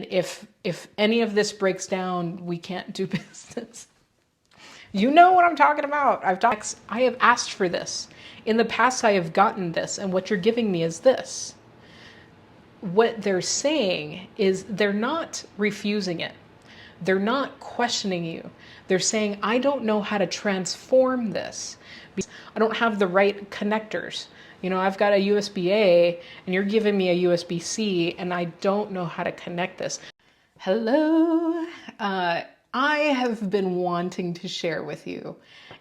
if any of this breaks down, we can't do business. You know what I'm talking about. I have asked for this. In the past, I have gotten this, and what you're giving me is this. What they're saying is they're not refusing it. They're not questioning you. They're saying, I don't know how to transform this. I don't have the right connectors. You know, I've got a USB-A and you're giving me a USB-C and I don't know how to connect this. Hello. I have been wanting to share with you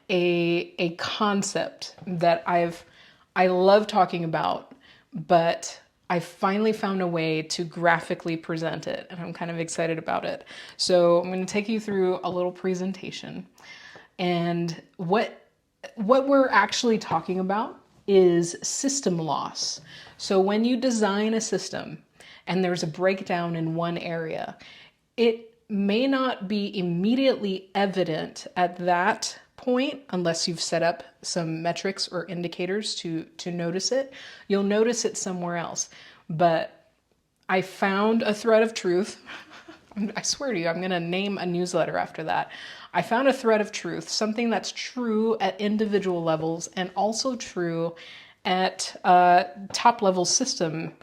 a concept that I love talking about, but I finally found a way to graphically present it, and I'm kind of excited about it. So I'm going to take you through a little presentation. And what we're actually talking about is system loss. So when you design a system and there's a breakdown in one area, it may not be immediately evident at that point unless you've set up some metrics or indicators to notice it. You'll notice it somewhere else. But I found a thread of truth. I swear to you, I'm going to name a newsletter after that. I found a thread of truth, something that's true at individual levels and also true at top level system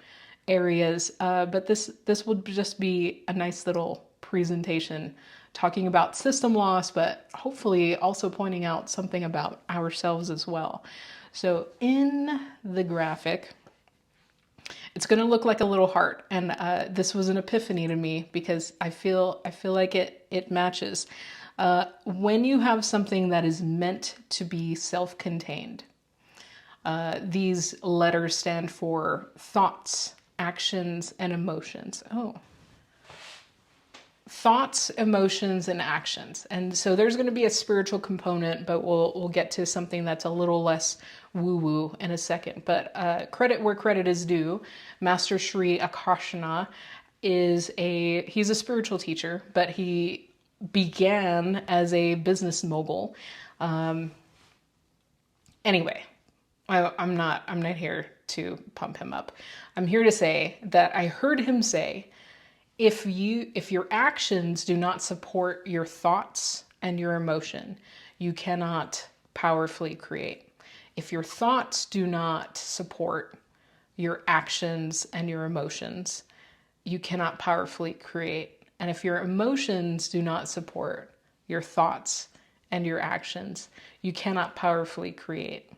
areas. But this would just be a nice little presentation talking about system loss, but hopefully also pointing out something about ourselves as well. So in the graphic, it's going to look like a little heart, and this was an epiphany to me because I feel like it matches. When you have something that is meant to be self-contained, these letters stand for thoughts, actions, and emotions. Thoughts, emotions, and actions. And so there's going to be a spiritual component, but we'll get to something that's a little less woo-woo in a second. But credit where credit is due. Master Sri Akarshana he's a spiritual teacher, but he began as a business mogul. Anyway, I'm not here to pump him up. I'm here to say that I heard him say, if your actions do not support your thoughts and your emotion, you cannot powerfully create. If your thoughts do not support your actions and your emotions, you cannot powerfully create. And if your emotions do not support your thoughts and your actions, you cannot powerfully create.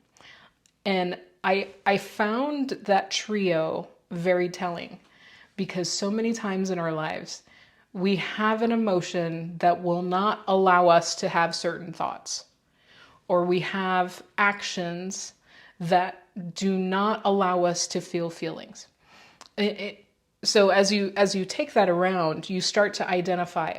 And I found that trio very telling, because so many times in our lives, we have an emotion that will not allow us to have certain thoughts, or we have actions that do not allow us to feel feelings. So as you take that around, you start to identify,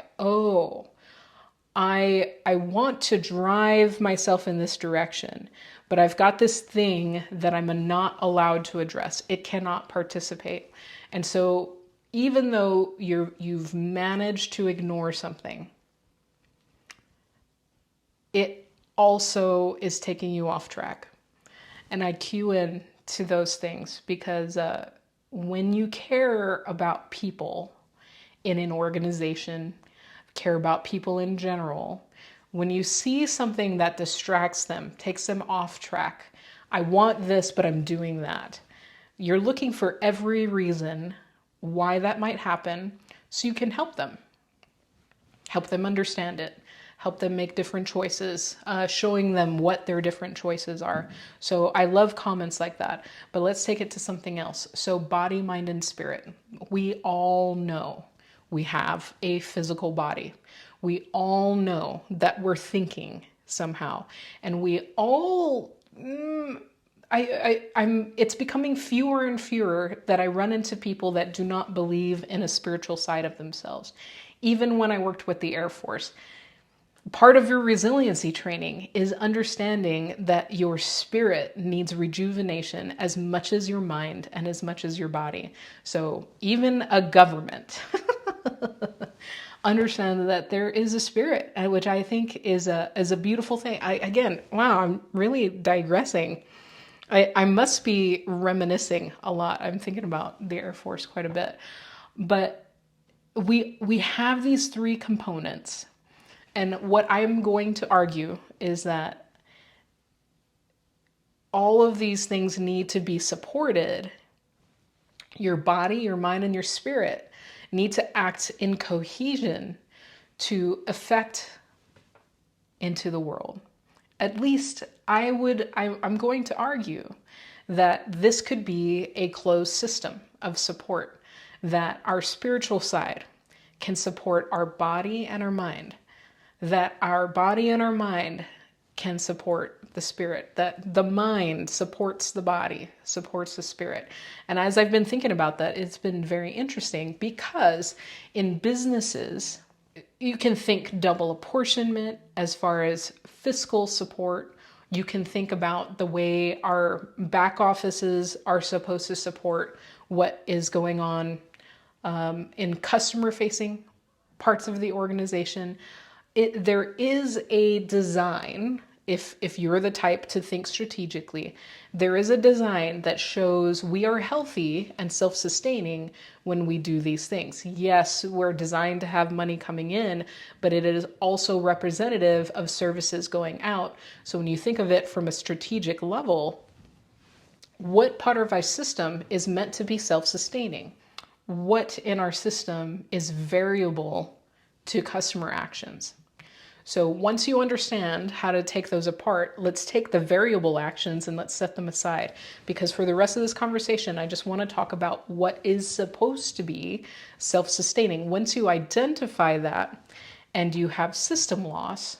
I want to drive myself in this direction, but I've got this thing that I'm not allowed to address. It cannot participate. And so even though you've managed to ignore something, it also is taking you off track. And I cue in to those things because when you care about people in an organization, care about people in general, when you see something that distracts them, takes them off track, I want this, but I'm doing that. You're looking for every reason why that might happen so you can help them understand it, help them make different choices, showing them what their different choices are. So I love comments like that, but let's take it to something else. So body, mind, and spirit. We all know we have a physical body. We all know that we're thinking somehow, and we all, it's becoming fewer and fewer that I run into people that do not believe in a spiritual side of themselves. Even when I worked with the Air Force, part of your resiliency training is understanding that your spirit needs rejuvenation as much as your mind and as much as your body. So even a government understand that there is a spirit, which I think is a beautiful thing. Wow, I'm really digressing. I must be reminiscing a lot. I'm thinking about the Air Force quite a bit. But we have these three components. And what I'm going to argue is that all of these things need to be supported. Your body, your mind, and your spirit need to act in cohesion to affect into the world. At least I'm going to argue that this could be a closed system of support, that our spiritual side can support our body and our mind, that our body and our mind can support the spirit, that the mind supports the body, supports the spirit. And as I've been thinking about that, it's been very interesting because in businesses, you can think double apportionment as far as fiscal support. You can think about the way our back offices are supposed to support what is going on in customer facing parts of the organization. There is a design, if you're the type to think strategically, there is a design that shows we are healthy and self-sustaining when we do these things. Yes, we're designed to have money coming in, but it is also representative of services going out. So when you think of it from a strategic level, what part of our system is meant to be self-sustaining? What in our system is variable to customer actions? So once you understand how to take those apart, let's take the variable actions and let's set them aside. Because for the rest of this conversation, I just want to talk about what is supposed to be self-sustaining. Once you identify that and you have system loss,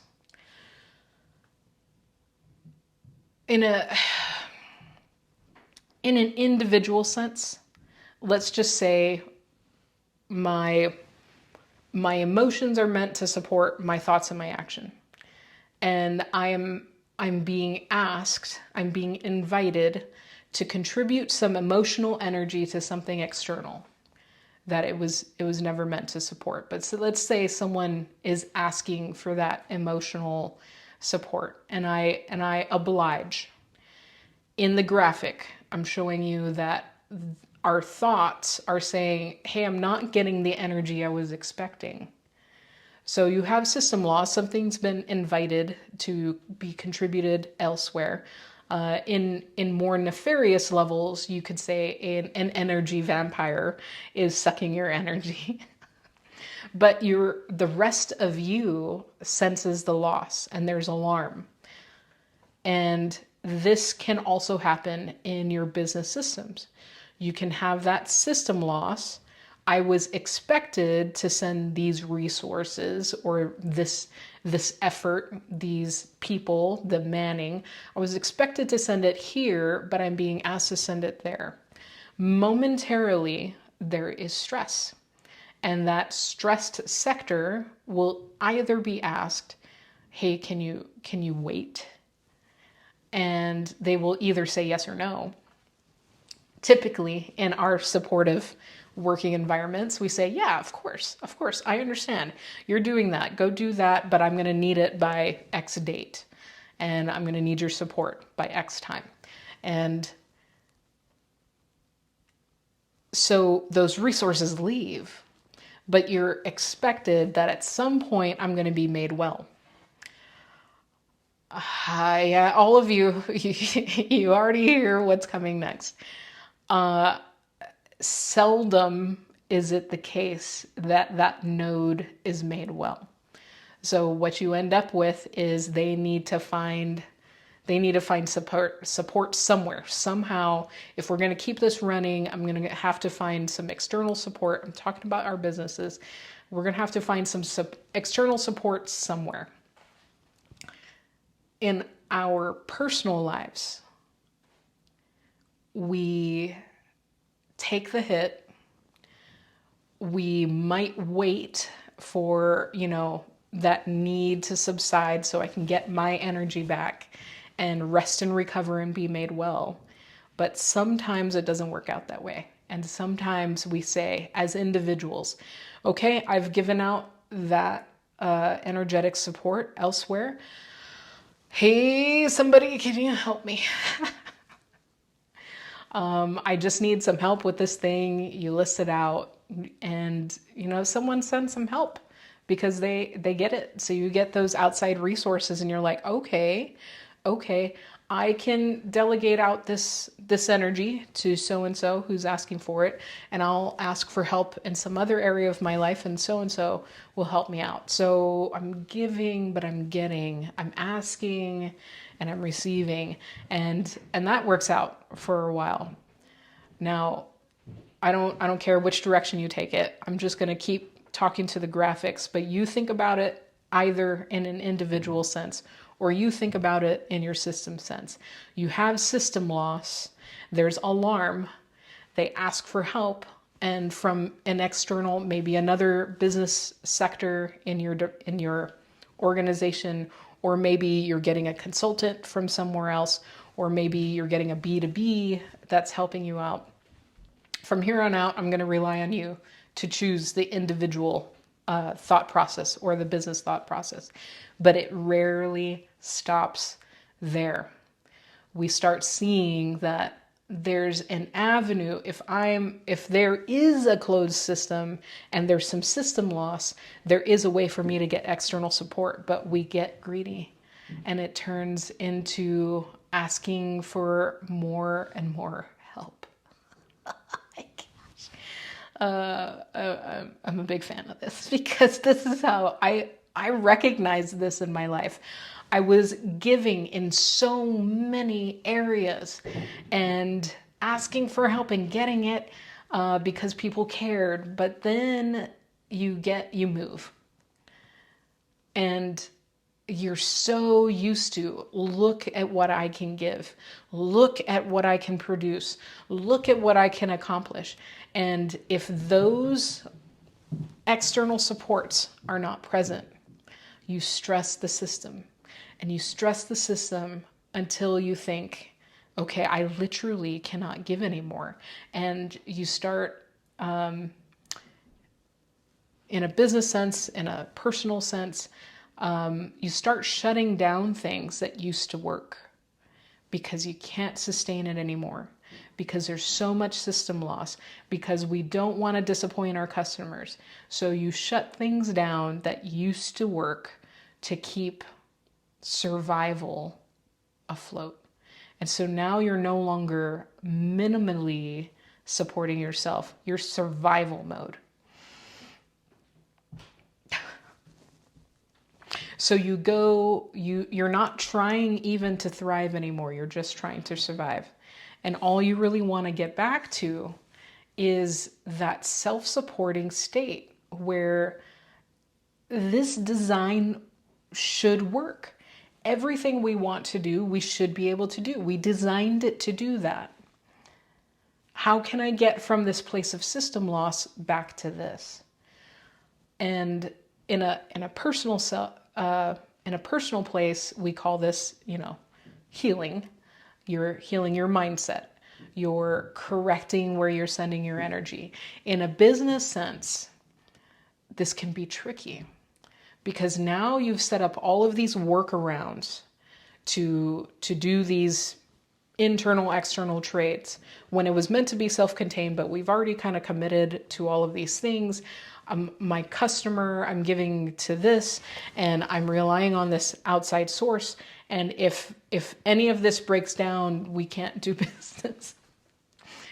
in an individual sense, let's just say my emotions are meant to support my thoughts and my action. And I'm being asked, I'm being invited to contribute some emotional energy to something external that it was never meant to support. But so let's say someone is asking for that emotional support and I oblige. In the graphic, I'm showing you that our thoughts are saying, hey, I'm not getting the energy I was expecting. So you have system loss. Something's been invited to be contributed elsewhere. In more nefarious levels, you could say an energy vampire is sucking your energy. But the rest of you senses the loss and there's alarm. And this can also happen in your business systems. You can have that system loss. I was expected to send these resources or this effort, these people, the manning. I was expected to send it here, but I'm being asked to send it there. Momentarily, there is stress. And that stressed sector will either be asked, hey, can you wait? And they will either say yes or no. Typically, in our supportive working environments, we say, yeah, of course, I understand. You're doing that. Go do that, but I'm going to need it by X date. And I'm going to need your support by X time. And so those resources leave, but you're expected that at some point I'm going to be made well. Yeah, all of you, you already hear what's coming next. Seldom is it the case that that node is made well. So what you end up with is they need to find support somewhere, somehow. If we're going to keep this running, I'm going to have to find some external support. I'm talking about our businesses. We're going to have to find some external support somewhere. In our personal lives, we take the hit. We might wait for, that need to subside so I can get my energy back and rest and recover and be made well. But sometimes it doesn't work out that way. And sometimes we say, as individuals, okay, I've given out that energetic support elsewhere. Hey, somebody, can you help me? I just need some help with this thing. You list it out. and, you know, someone sends some help because they get it. So you get those outside resources and you're like, okay, I can delegate out this energy to so and so who's asking for it, and I'll ask for help in some other area of my life, and so will help me out. So I'm giving, but I'm getting, I'm asking, and I'm receiving, and that works out for a while. Now, I don't care which direction you take it. I'm just going to keep talking to the graphics, but you think about it either in an individual sense or you think about it in your system sense. You have system loss, there's alarm, they ask for help, and from an external, maybe another business sector in your organization, or maybe you're getting a consultant from somewhere else, or maybe you're getting a B2B that's helping you out. From here on out, I'm going to rely on you to choose the individual thought process or the business thought process. But it rarely stops there. We start seeing that there's an avenue. If there is a closed system and there's some system loss, there is a way for me to get external support, but we get greedy and it turns into asking for more and more help. I'm a big fan of this because this is how I recognize this in my life. I was giving in so many areas and asking for help and getting it because people cared. But then you move. And you're so used to look at what I can give, look at what I can produce, look at what I can accomplish. And if those external supports are not present, you stress the system. And you stress the system until you think, okay, I literally cannot give anymore. And you start, in a business sense, in a personal sense, you start shutting down things that used to work because you can't sustain it anymore, because there's so much system loss, because we don't want to disappoint our customers. So you shut things down that used to work to keep survival afloat. And so now you're no longer minimally supporting yourself, you're survival mode. So you're not trying even to thrive anymore. You're just trying to survive. And all you really want to get back to is that self-supporting state where this design should work. Everything we want to do, we should be able to do. We designed it to do that. How can I get from this place of system loss back to this? And in a personal place, we call this, healing. You're healing your mindset. You're correcting where you're sending your energy. In a business sense, this can be tricky because now you've set up all of these workarounds to do these internal, external traits when it was meant to be self-contained, but we've already kind of committed to all of these things. My customer, I'm giving to this, and I'm relying on this outside source. And if any of this breaks down, we can't do business.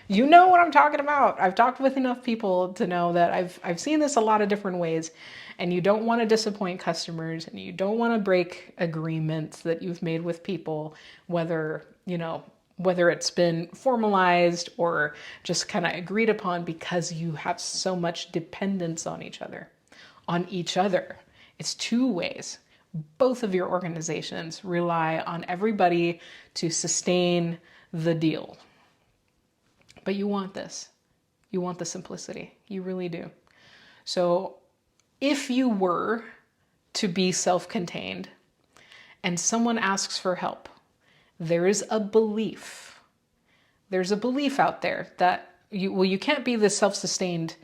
You know what I'm talking about. I've talked with enough people to know that I've seen this a lot of different ways. And you don't want to disappoint customers, and you don't want to break agreements that you've made with people, whether it's been formalized or just kind of agreed upon, because you have so much dependence on each other. It's two ways. Both of your organizations rely on everybody to sustain the deal. But you want this. You want the simplicity. You really do. So if you were to be self-contained and someone asks for help, there is a belief. There's a belief out there that you can't be this self-sustained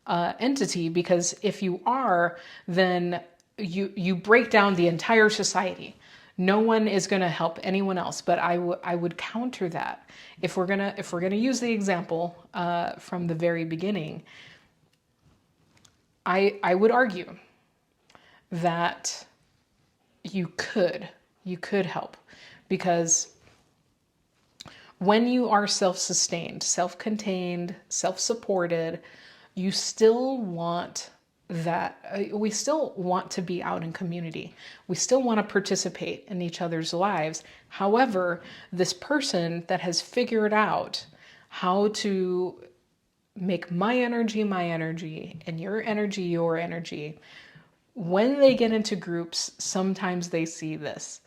entity, because if you are, then you break down the entire society. No one is going to help anyone else. But I would counter that. If we're gonna use the example from the very beginning, I would argue that you could help, because when you are self-sustained, self-contained, self-supported, you still want that we still want to be out in community. We still want to participate in each other's lives. However, this person that has figured out how to make my energy and your energy, when they get into groups, sometimes they see this.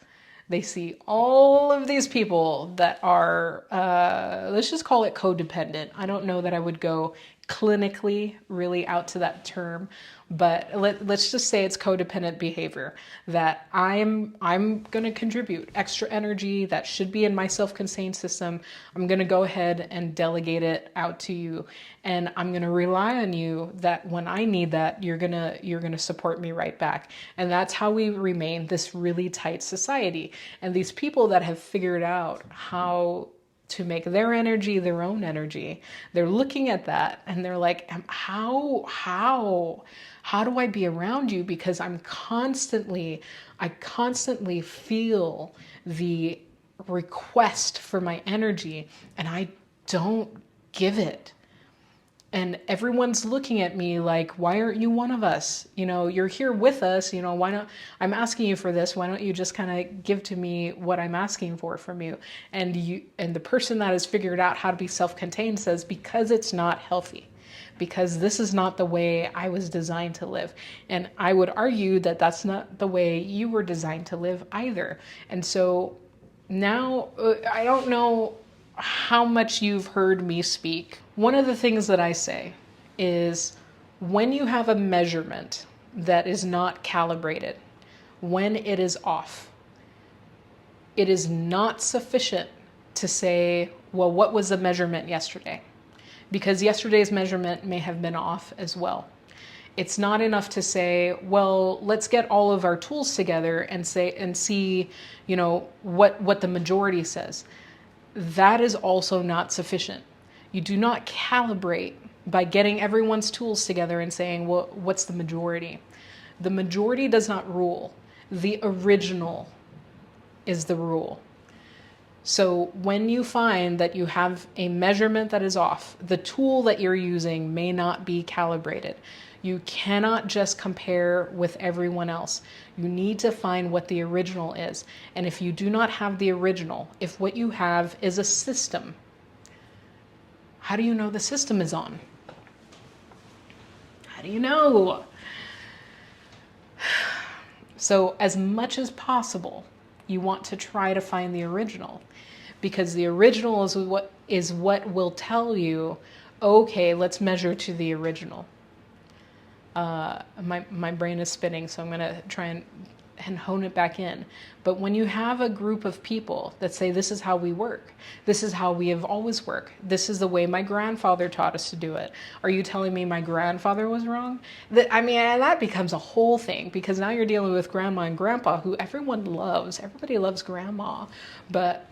They see all of these people that are, let's just call it codependent. I don't know that I would go clinically really out to that term, but let's just say it's codependent behavior, that I'm going to contribute extra energy that should be in my self-contained system. I'm going to go ahead and delegate it out to you, and I'm going to rely on you that when I need that, you're going to support me right back. And that's how we remain this really tight society. And these people that have figured out how to make their energy their own energy, they're looking at that and they're like, how do I be around you? Because I constantly feel the request for my energy and I don't give it. And everyone's looking at me like, why aren't you one of us? You know, you're here with us. You know, why not? I'm asking you for this. Why don't you just kind of give to me what I'm asking for from you? And the person that has figured out how to be self-contained says, because it's not healthy, because this is not the way I was designed to live. And I would argue that that's not the way you were designed to live either. And so now I don't know how much you've heard me speak. One of the things that I say is, when you have a measurement that is not calibrated, when it is off, it is not sufficient to say, well, what was the measurement yesterday? Because yesterday's measurement may have been off as well. It's not enough to say, well, let's get all of our tools together and see, you know, what the majority says. That is also not sufficient. You do not calibrate by getting everyone's tools together and saying, well, what's the majority? The majority does not rule. The original is the rule. So when you find that you have a measurement that is off, the tool that you're using may not be calibrated. You cannot just compare with everyone else. You need to find what the original is. And if you do not have the original, if what you have is a system, how do you know the system is on? How do you know? So as much as possible, you want to try to find the original, because the original is what will tell you, okay, let's measure to the original. My brain is spinning, so I'm going to try and hone it back in. But when you have a group of people that say, this is how we work, this is how we have always worked, this is the way my grandfather taught us to do it, are you telling me my grandfather was wrong? That becomes a whole thing, because now you're dealing with grandma and grandpa, who everyone loves. Everybody loves grandma. But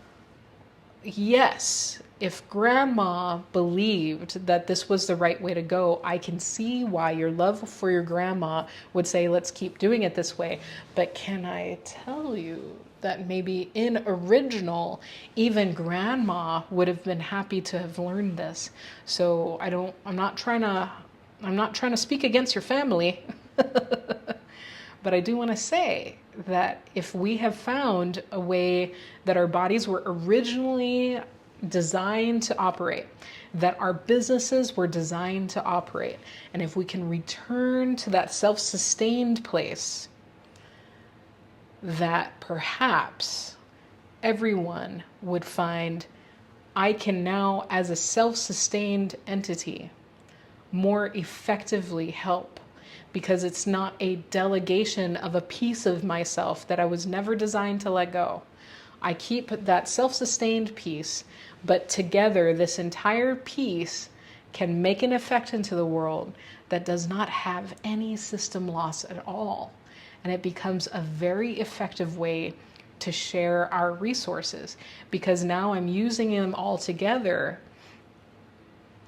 yes, if grandma believed that this was the right way to go, I can see why your love for your grandma would say, let's keep doing it this way. But can I tell you that maybe in original, even grandma would have been happy to have learned this. So I'm not trying to speak against your family, but I do want to say that if we have found a way that our bodies were originally designed to operate, that our businesses were designed to operate, and if we can return to that self-sustained place, that perhaps everyone would find, I can now, as a self-sustained entity, more effectively help, because it's not a delegation of a piece of myself that I was never designed to let go. I keep that self-sustained piece, but together this entire piece can make an effect into the world that does not have any system loss at all. And it becomes a very effective way to share our resources, because now I'm using them all together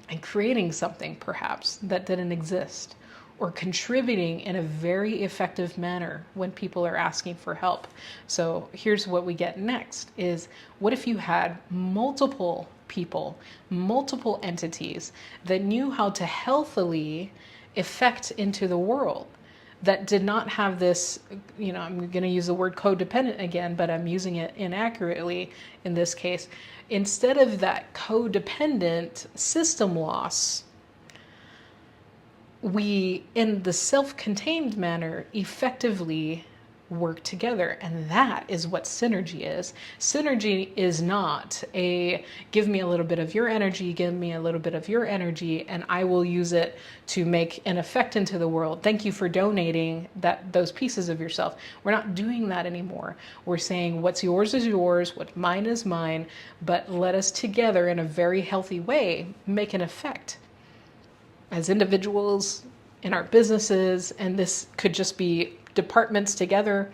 and creating something perhaps that didn't exist. or contributing in a very effective manner when people are asking for help. So here's what we get next is, what if you had multiple people, multiple entities that knew how to healthily effect into the world, that did not have this, I'm going to use the word codependent again, but I'm using it inaccurately in this case. Instead of that codependent system loss, we, in the self-contained manner, effectively work together. And that is what synergy is. Synergy is not a give me a little bit of your energy, give me a little bit of your energy, and I will use it to make an effect into the world. Thank you for donating those pieces of yourself. We're not doing that anymore. We're saying what's yours is yours, what mine is mine, but let us together in a very healthy way make an effect as individuals, in our businesses, and this could just be departments together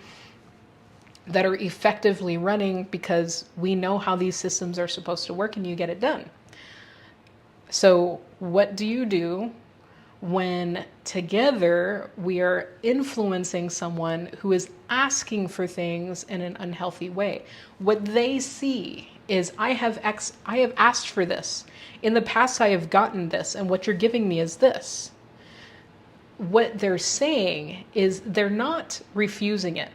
that are effectively running because we know how these systems are supposed to work and you get it done. So what do you do when together we are influencing someone who is asking for things in an unhealthy way? What they see is, I have asked for this. In the past, I have gotten this, and what you're giving me is this. What they're saying is they're not refusing it.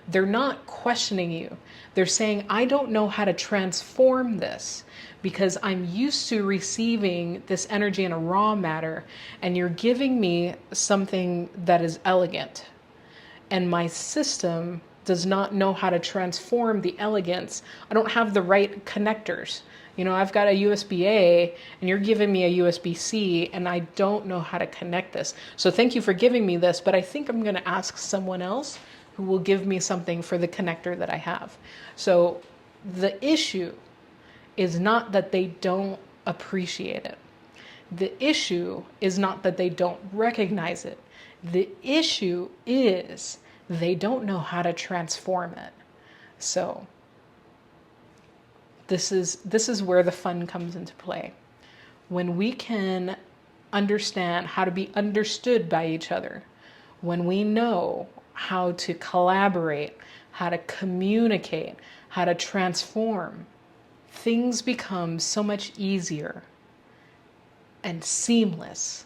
They're not questioning you. They're saying, I don't know how to transform this because I'm used to receiving this energy in a raw matter, and you're giving me something that is elegant. And my system does not know how to transform the elegance. I don't have the right connectors. I've got a USB-A and you're giving me a USB-C, and I don't know how to connect this. So thank you for giving me this, but I think I'm going to ask someone else who will give me something for the connector that I have. So the issue is not that they don't appreciate it. The issue is not that they don't recognize it. The issue is they don't know how to transform it. So this is where the fun comes into play. When we can understand how to be understood by each other, when we know how to collaborate, how to communicate, how to transform, things become so much easier and seamless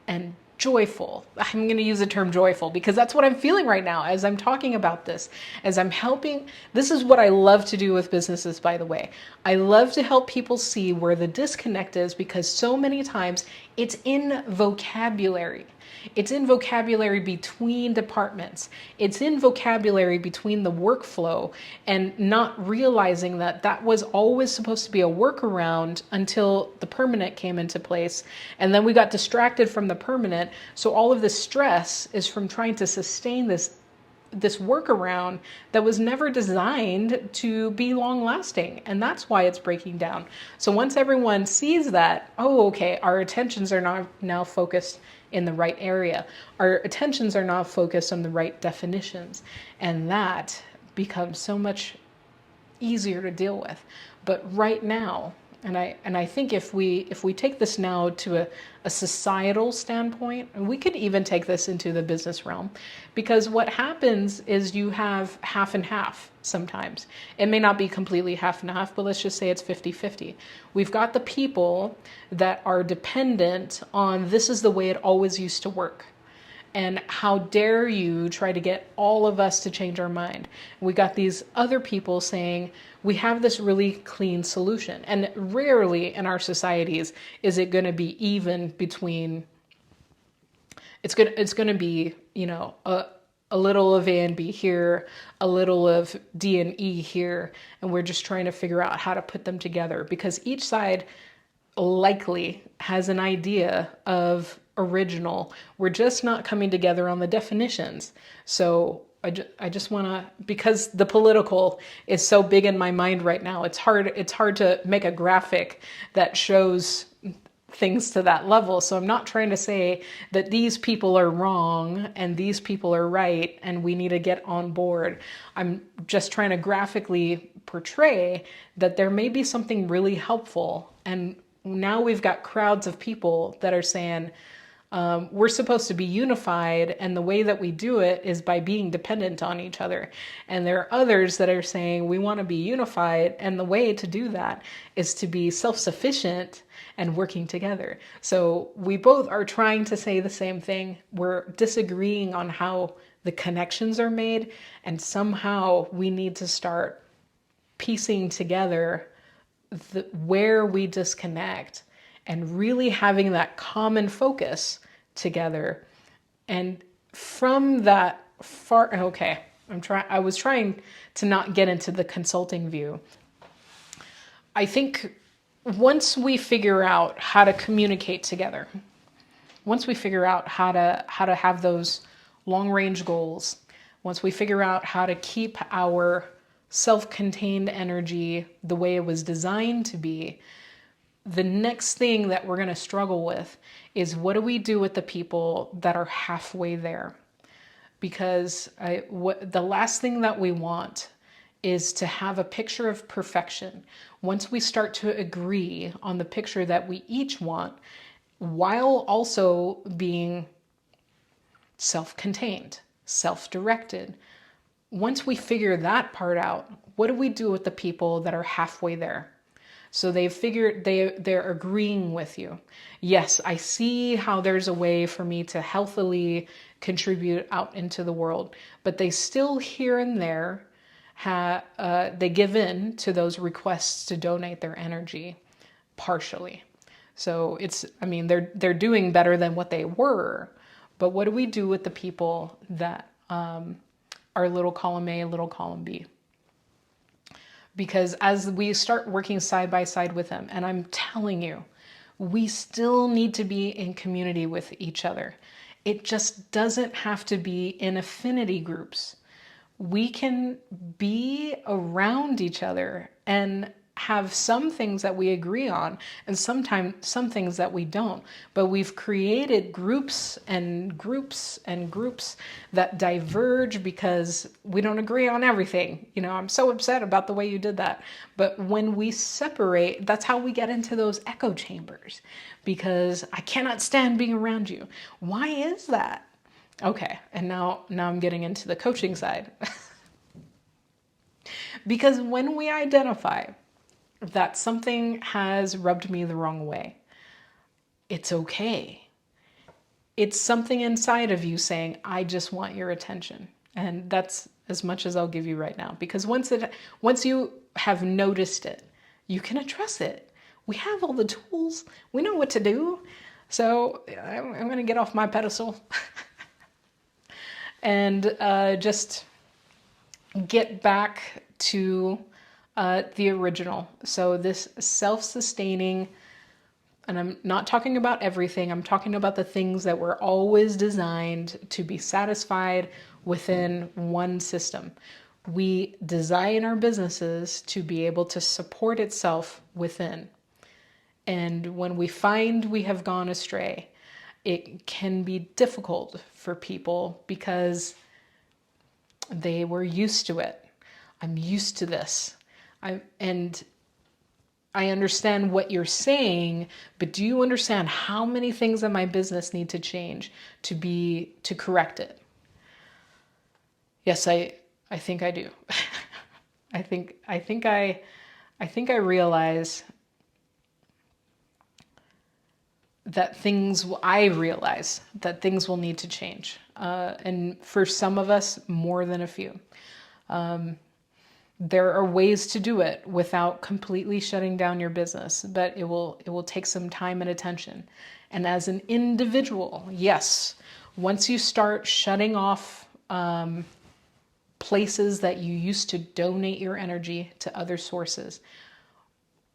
and joyful. I'm going to use the term joyful because that's what I'm feeling right now as I'm talking about this, as I'm helping. This is what I love to do with businesses, by the way. I love to help people see where the disconnect is, because so many times it's in vocabulary. It's in vocabulary between departments. It's in vocabulary between the workflow, and not realizing that that was always supposed to be a workaround until the permanent came into place. And then we got distracted from the permanent. So all of this stress is from trying to sustain this workaround that was never designed to be long lasting. And that's why it's breaking down. So once everyone sees that, oh, okay, our attentions are now focused in the right area. Our attentions are now focused on the right definitions. And that becomes so much easier to deal with. But right now, and I think if we take this now to a societal standpoint, and we could even take this into the business realm, because what happens is you have half and half sometimes. It may not be completely half and half, but let's just say it's 50-50. We've got the people that are dependent on, this is the way it always used to work. And how dare you try to get all of us to change our mind? We got these other people saying, we have this really clean solution. And rarely in our societies is it going to be even between, it's going to be, a little of A and B here, a little of D and E here. And we're just trying to figure out how to put them together, because each side likely has an idea of original. We're just not coming together on the definitions. So I just want to, because the political is so big in my mind right now, it's hard to make a graphic that shows things to that level. So I'm not trying to say that these people are wrong and these people are right and we need to get on board. I'm just trying to graphically portray that there may be something really helpful. And now we've got crowds of people that are saying, We're supposed to be unified, and the way that we do it is by being dependent on each other. And there are others that are saying we want to be unified, and the way to do that is to be self-sufficient and working together. So we both are trying to say the same thing. We're disagreeing on how the connections are made, and somehow we need to start piecing together where we disconnect and really having that common focus together. And from that okay, I was trying to not get into the consulting view. I think once we figure out how to communicate together, once we figure out how to have those long range goals, once we figure out how to keep our self-contained energy the way it was designed to be, the next thing that we're going to struggle with is what do we do with the people that are halfway there? Because the last thing that we want is to have a picture of perfection. Once we start to agree on the picture that we each want, while also being self-contained, self-directed, once we figure that part out, what do we do with the people that are halfway there? So they've figured, they're agreeing with you. Yes, I see how there's a way for me to healthily contribute out into the world, but they still here and there they give in to those requests to donate their energy partially. So they're doing better than what they were, but what do we do with the people that are little column A, little column B? Because as we start working side by side with them, and I'm telling you, we still need to be in community with each other. It just doesn't have to be in affinity groups. We can be around each other and have some things that we agree on and sometimes some things that we don't. But we've created groups and groups and groups that diverge because we don't agree on everything. I'm so upset about the way you did that. But when we separate, that's how we get into those echo chambers, because I cannot stand being around you. Why is that? Okay, and now I'm getting into the coaching side. Because when we identify that something has rubbed me the wrong way, it's okay. It's something inside of you saying, I just want your attention. And that's as much as I'll give you right now. Because once you have noticed it, you can address it. We have all the tools. We know what to do. So I'm going to get off my pedestal and just get back to the original. So this self-sustaining, and I'm not talking about everything, I'm talking about the things that were always designed to be satisfied within one system. We design our businesses to be able to support itself within. And when we find we have gone astray, it can be difficult for people because they were used to it. I'm used to this. And I understand what you're saying, but do you understand how many things in my business need to change to correct it? Yes, I think I do. I think I realize that I realize that things will need to change. And for some of us, more than a few. There are ways to do it without completely shutting down your business, but it will take some time and attention. And as an individual, yes, once you start shutting off places that you used to donate your energy to other sources,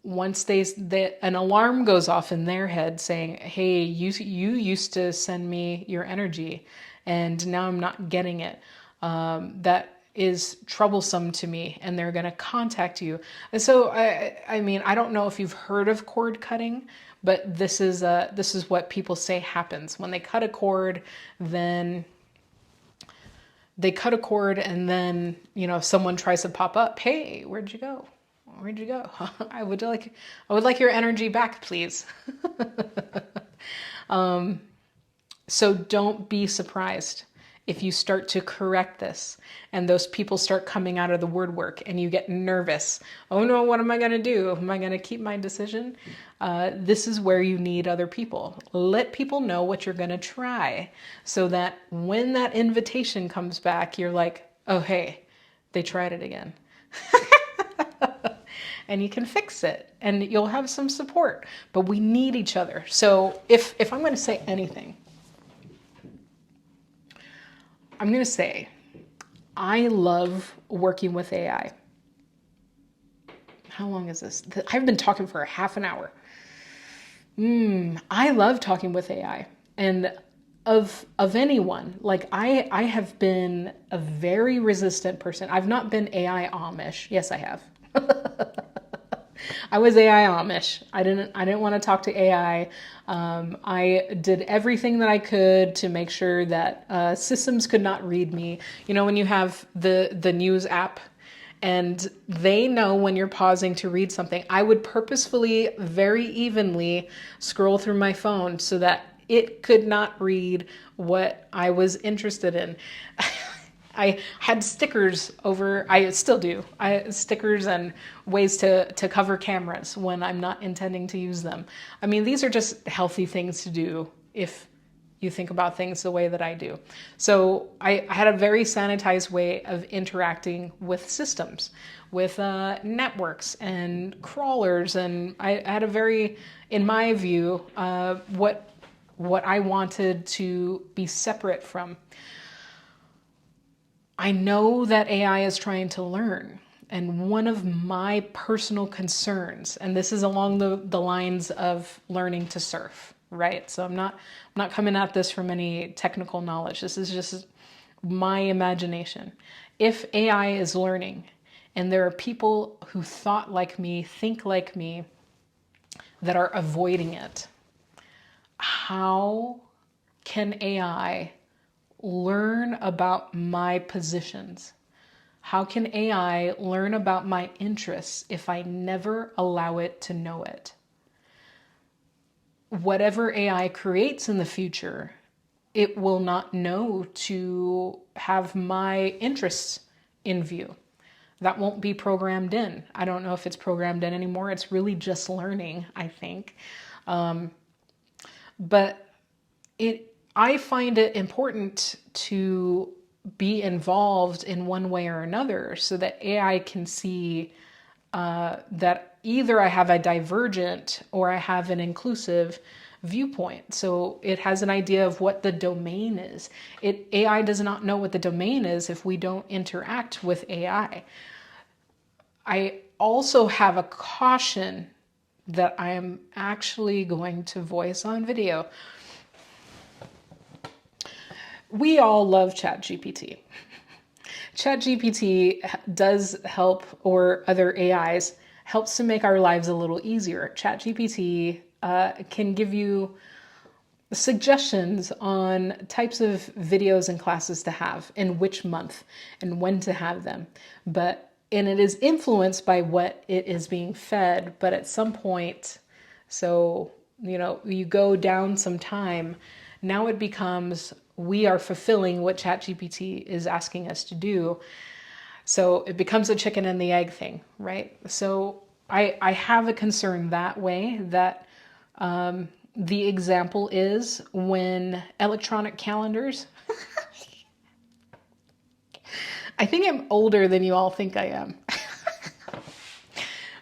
once an alarm goes off in their head saying, hey, you used to send me your energy and now I'm not getting it, that is troublesome to me, and they're going to contact you. And so I don't know if you've heard of cord cutting, but this is what people say happens when they cut a cord. Then they cut a cord, and then someone tries to pop up. Hey, where'd you go? Where'd you go? I would like your energy back, please. So don't be surprised if you start to correct this and those people start coming out of the woodwork and you get nervous. Oh no, what am I going to do? Am I going to keep my decision? This is where you need other people. Let people know what you're going to try so that when that invitation comes back, you're like, oh, hey, they tried it again. And you can fix it and you'll have some support. But we need each other. So if I'm going to say anything, I'm going to say I love working with AI. How long is this? I've been talking for a half an hour. I love talking with AI. And of anyone, like I have been a very resistant person. I've not been AI Amish. Yes, I have. I was AI Amish. I didn't want to talk to AI. I did everything that I could to make sure that systems could not read me. You know, when you have the news app and they know when you're pausing to read something, I would purposefully, very evenly scroll through my phone so that it could not read what I was interested in. I had stickers over, I still do, stickers and ways to cover cameras when I'm not intending to use them. I mean, these are just healthy things to do if you think about things the way that I do. So I had a very sanitized way of interacting with systems, with networks and crawlers. And I had a very, in my view, what I wanted to be separate from. I know that AI is trying to learn. And one of my personal concerns, and this is along the lines of learning to surf, right? So I'm not coming at this from any technical knowledge. This is just my imagination. If AI is learning and there are people who thought like me, think like me, that are avoiding it, how can AI learn about my positions? How can AI learn about my interests if I never allow it to know it? Whatever AI creates in the future, it will not know to have my interests in view. That won't be programmed in. I don't know if it's programmed in anymore. It's really just learning, I think. But I find it important to be involved in one way or another so that AI can see that either I have a divergent or I have an inclusive viewpoint. So it has an idea of what the domain is. AI does not know what the domain is if we don't interact with AI. I also have a caution that I am actually going to voice on video. We all love ChatGPT. ChatGPT does help, or other AIs, helps to make our lives a little easier. ChatGPT can give you suggestions on types of videos and classes to have, in which month, and when to have them. And it is influenced by what it is being fed, but at some point, so, you go down some time, now it becomes, we are fulfilling what ChatGPT is asking us to do. So it becomes a chicken and the egg thing, right? So I have a concern that way, that the example is when electronic calendars, I think I'm older than you all think I am.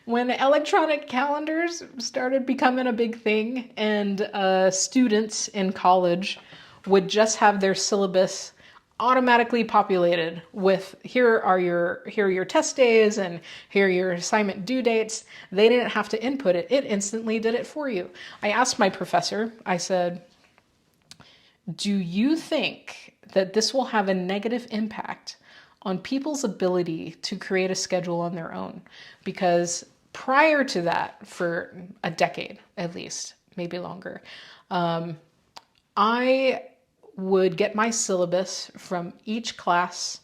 When electronic calendars started becoming a big thing and students in college would just have their syllabus automatically populated with here are your test days and here are your assignment due dates. They didn't have to input it. It instantly did it for you. I asked my professor, I said, do you think that this will have a negative impact on people's ability to create a schedule on their own? Because prior to that, for a decade at least, maybe longer, I would get my syllabus from each class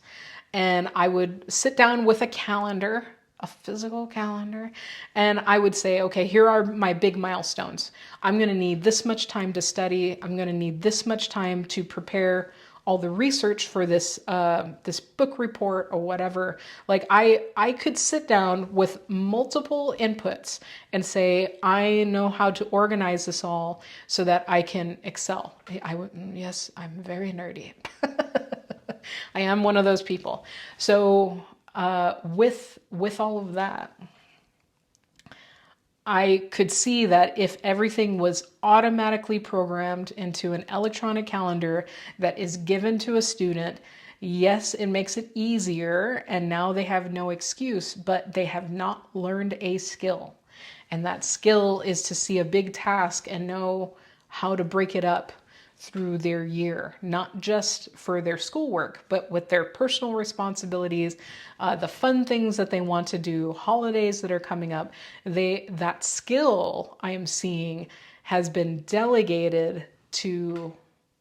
and I would sit down with a calendar A physical calendar. And I would say, okay, here are my big milestones. I'm going to need this much time to study. I'm going to need this much time to prepare all the research for this book report or whatever. Like I could sit down with multiple inputs and say, I know how to organize this all so that I can excel. Yes, I'm very nerdy. I am one of those people. So with all of that, I could see that if everything was automatically programmed into an electronic calendar that is given to a student, yes, it makes it easier, and now they have no excuse, but they have not learned a skill. And that skill is to see a big task and know how to break it up through their year, not just for their schoolwork, but with their personal responsibilities, the fun things that they want to do, holidays that are coming up. That skill I am seeing has been delegated to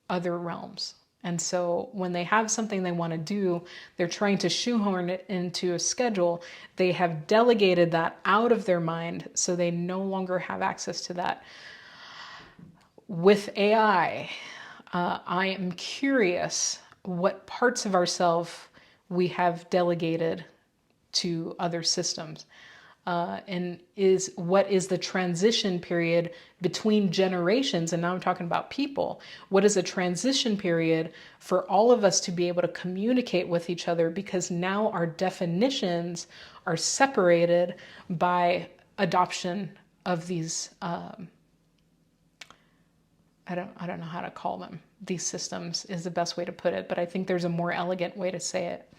other realms. And so when they have something they want to do, they're trying to shoehorn it into a schedule. They have delegated that out of their mind, so they no longer have access to that. With AI, I am curious what parts of ourselves we have delegated to other systems. And what is the transition period between generations? And now I'm talking about people. What is a transition period for all of us to be able to communicate with each other? Because now our definitions are separated by adoption of these I don't know how to call them. These systems is the best way to put it, but I think there's a more elegant way to say it.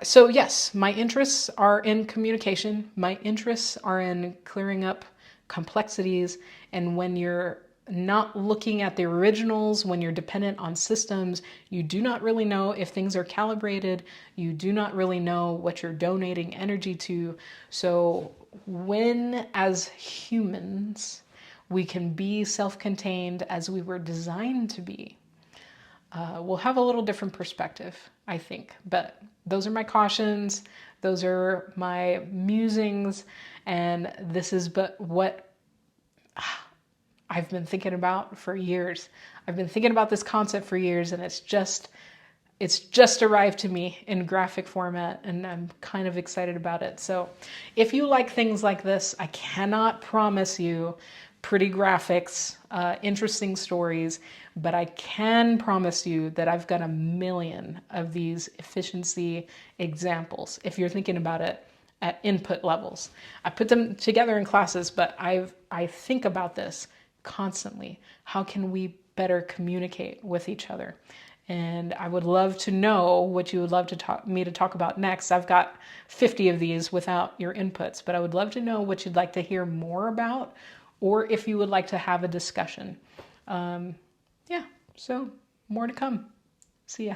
So yes, my interests are in communication. My interests are in clearing up complexities. And when you're not looking at the originals, when you're dependent on systems, you do not really know if things are calibrated. You do not really know what you're donating energy to. So when, as humans, we can be self-contained as we were designed to be, we'll have a little different perspective, I think. But those are my cautions. Those are my musings. And this is but what I've been thinking about for years. I've been thinking about this concept for years, and it's just arrived to me in graphic format, and I'm kind of excited about it. So if you like things like this, I cannot promise you pretty graphics, interesting stories, but I can promise you that I've got a million of these efficiency examples if you're thinking about it at input levels. I put them together in classes, but I think about this constantly. How can we better communicate with each other? And I would love to know what you would love me to talk about next. I've got 50 of these without your inputs, but I would love to know what you'd like to hear more about, or if you would like to have a discussion. Yeah, so more to come. See ya.